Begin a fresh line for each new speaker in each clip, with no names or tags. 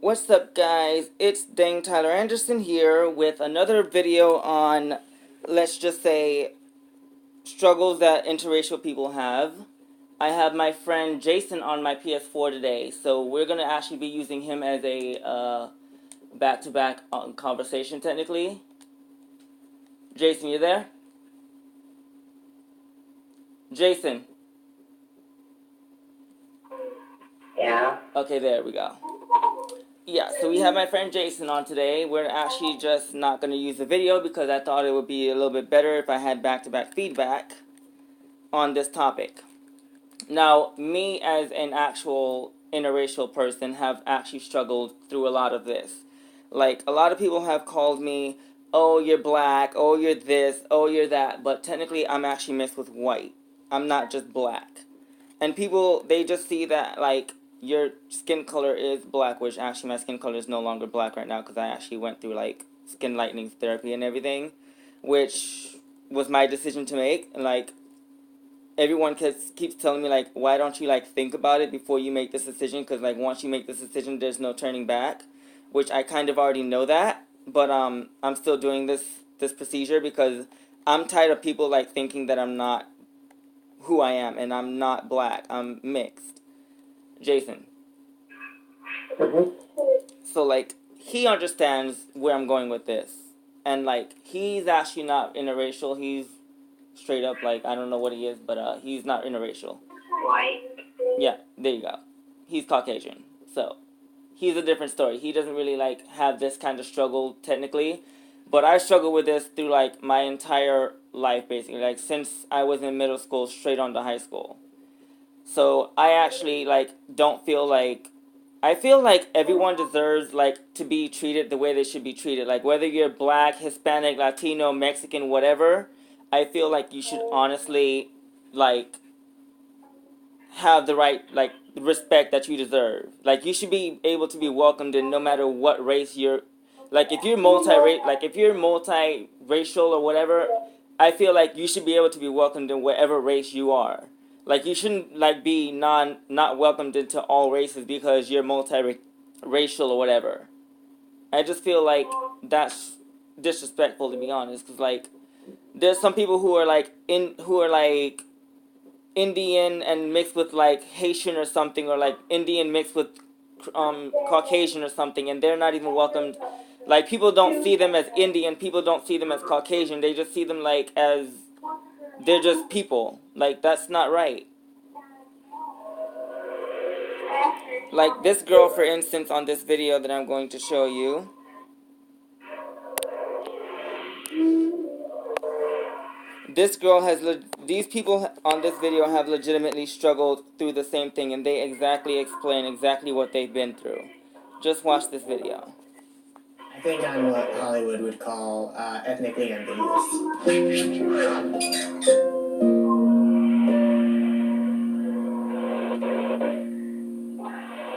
What's up, guys? It's Dang Tyler Anderson here with another video on, let's just say, struggles that interracial people have. I have my friend Jason on my PS4 today, so we're going to actually be using him as a back-to-back conversation, technically. Jason, you there? Jason.
Yeah.
Okay, there we go. Yeah, so we have my friend Jason on today. We're actually just not going to use the video because I thought it would be a little bit better if I had back-to-back feedback on this topic. Now, me as an actual interracial person have actually struggled through a lot of this. Like, a lot of people have called me, oh, you're black, oh, you're this, oh, you're that, but technically I'm actually mixed with white. I'm not just black. And people, they just see that, like, your skin color is black, which actually my skin color is no longer black right now because I actually went through, like, skin lightening therapy and everything, which was my decision to make. Like, everyone keeps telling me, like, why don't you, like, think about it before you make this decision, because, like, once you make this decision, there's no turning back, which I kind of already know that, but I'm still doing this procedure because I'm tired of people, like, thinking that I'm not who I am, and I'm not black, I'm mixed. Jason.
Mm-hmm.
So, like, he understands where I'm going with this, and, like, he's actually not interracial, he's straight up, like, I don't know what he is, but he's not interracial.
White.
Yeah, there you go. He's Caucasian. So, he's a different story. He doesn't really, like, have this kind of struggle, technically. But I struggle with this through, like, my entire life, basically. Like, since I was in middle school, straight on to high school. So, I actually, like, don't feel like... I feel like everyone deserves, like, to be treated the way they should be treated. Like, whether you're black, Hispanic, Latino, Mexican, whatever, I feel like you should honestly, like, have the right, like, respect that you deserve. Like, you should be able to be welcomed in no matter what race you're, like, if you're multiracial or whatever, I feel like you should be able to be welcomed in whatever race you are. Like, you shouldn't, like, be not welcomed into all races because you're multiracial or whatever. I just feel like that's disrespectful, to be honest, because, like, there's some people who are like Indian and mixed with, like, Haitian or something, or, like, Indian mixed with Caucasian or something, and they're not even welcomed. Like, people don't see them as Indian, people don't see them as Caucasian, they just see them, like, as they're just people. Like, that's not right. Like, this girl, for instance, on this video that I'm going to show you, this girl has, these people on this video have legitimately struggled through the same thing, and they exactly explain exactly what they've been through. Just watch this video.
I think I'm what Hollywood would call ethnically ambiguous.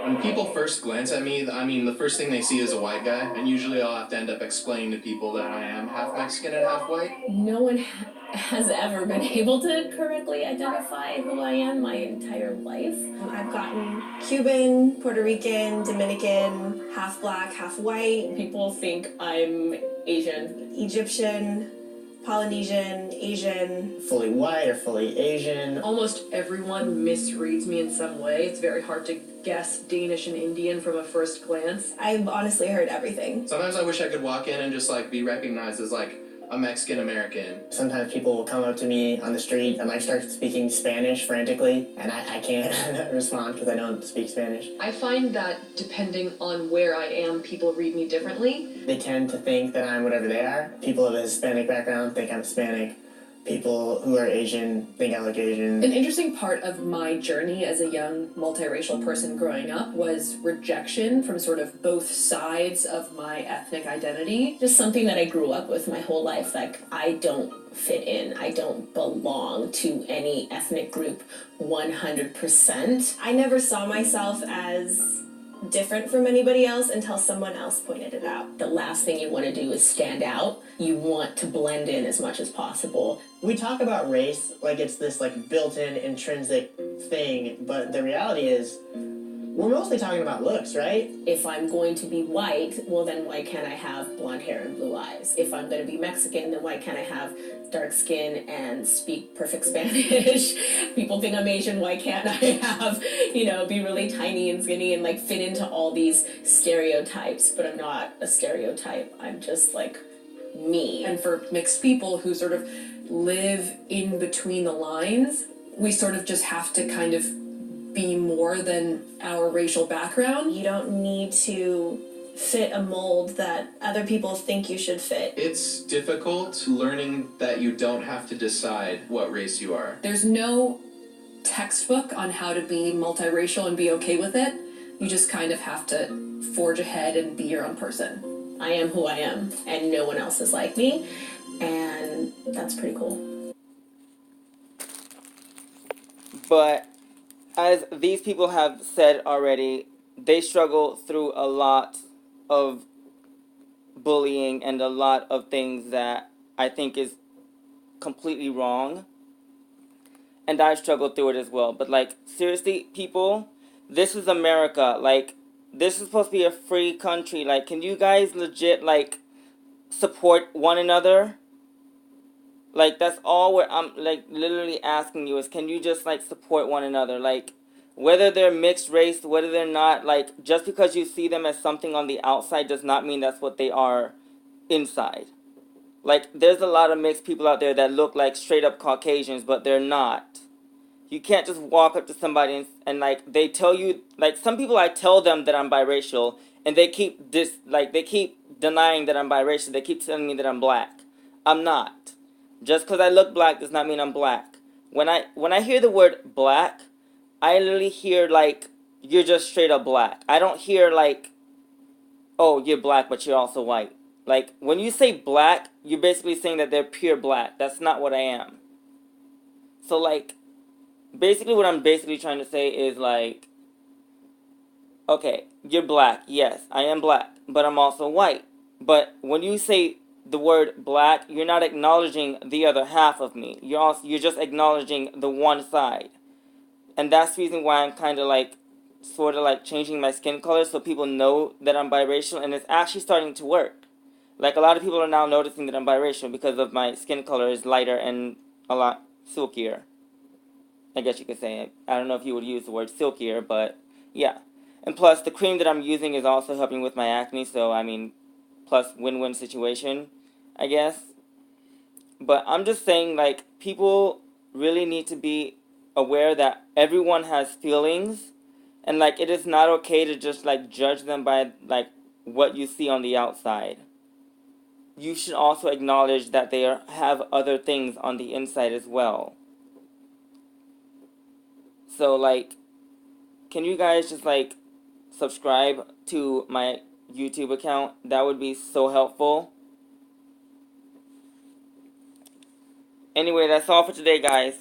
When people first glance at me, I mean, the first thing they see is a white guy, and usually I'll have to end up explaining to people that I am half Mexican and half white.
No one has ever been able to correctly identify who I am my entire life.
I've gotten Cuban, Puerto Rican, Dominican, half black, half white.
People think I'm Asian.
Egyptian, Polynesian, Asian.
Fully white or fully Asian.
Almost everyone misreads me in some way. It's very hard to guess Danish and Indian from a first glance.
I've honestly heard everything.
Sometimes I wish I could walk in and just, like, be recognized as, like, a Mexican American.
Sometimes people will come up to me on the street and, like, start speaking Spanish frantically, and I can't respond because I don't speak Spanish.
I find that depending on where I am, people read me differently.
They tend to think that I'm whatever they are. People of a Hispanic background think I'm Hispanic. People who are Asian think I look Asian.
An interesting part of my journey as a young multiracial person growing up was rejection from sort of both sides of my ethnic identity. Just something that I grew up with my whole life. Like, I don't fit in. I don't belong to any ethnic group 100%.
I never saw myself as different from anybody else until someone else pointed it out.
The last thing you want to do is stand out. You want to blend in as much as possible.
We talk about race like it's this, like, built-in intrinsic thing, but the reality is We're mostly talking about looks, right?
If I'm going to be white, well then why can't I have blonde hair and blue eyes? If I'm going to be Mexican, then why can't I have dark skin and speak perfect Spanish? People think I'm Asian, why can't I have, be really tiny and skinny and like fit into all these stereotypes? But I'm not a stereotype. I'm just like me. And for mixed people who sort of live in between the lines, we sort of just have to kind of be more than our racial background.
You don't need to fit a mold that other people think you should fit.
It's difficult learning that you don't have to decide what race you are.
There's no textbook on how to be multiracial and be okay with it. You just kind of have to forge ahead and be your own person. I am who I am, and no one else is like me, and that's pretty cool.
But as these people have said already, they struggle through a lot of bullying and a lot of things that I think is completely wrong. And I've struggled through it as well. But, like, seriously, people, this is America. Like, this is supposed to be a free country. Like, can you guys legit, like, support one another? Like, that's all I'm, like, literally asking you is, can you just, like, support one another? Like, whether they're mixed race, whether they're not, like, just because you see them as something on the outside does not mean that's what they are inside. Like, there's a lot of mixed people out there that look like straight-up Caucasians, but they're not. You can't just walk up to somebody and like, they tell you, like, some people, I tell them that I'm biracial, and they keep they keep denying that I'm biracial. They keep telling me that I'm black. I'm not. Just because I look black does not mean I'm black. When I hear the word black, I literally hear, like, you're just straight up black. I don't hear, like, oh, you're black, but you're also white. Like, when you say black, you're basically saying that they're pure black. That's not what I am. So, like, basically what I'm basically trying to say is, like, okay, you're black. Yes, I am black, but I'm also white. But when you say the word black, you're not acknowledging the other half of me. You're just acknowledging the one side. And that's the reason why I'm kind of like, sort of like changing my skin color so people know that I'm biracial, and it's actually starting to work. Like, a lot of people are now noticing that I'm biracial because of my skin color is lighter and a lot silkier. I guess you could say it. I don't know if you would use the word silkier, but yeah. And plus, the cream that I'm using is also helping with my acne, so I mean, plus win-win situation, I guess. But I'm just saying, like, people really need to be aware that everyone has feelings, and, like, it is not okay to just, like, judge them by, like, what you see on the outside. You should also acknowledge that they have other things on the inside as well. So, like, can you guys just, like, subscribe to my YouTube account? That would be so helpful. Anyway, that's all for today, guys.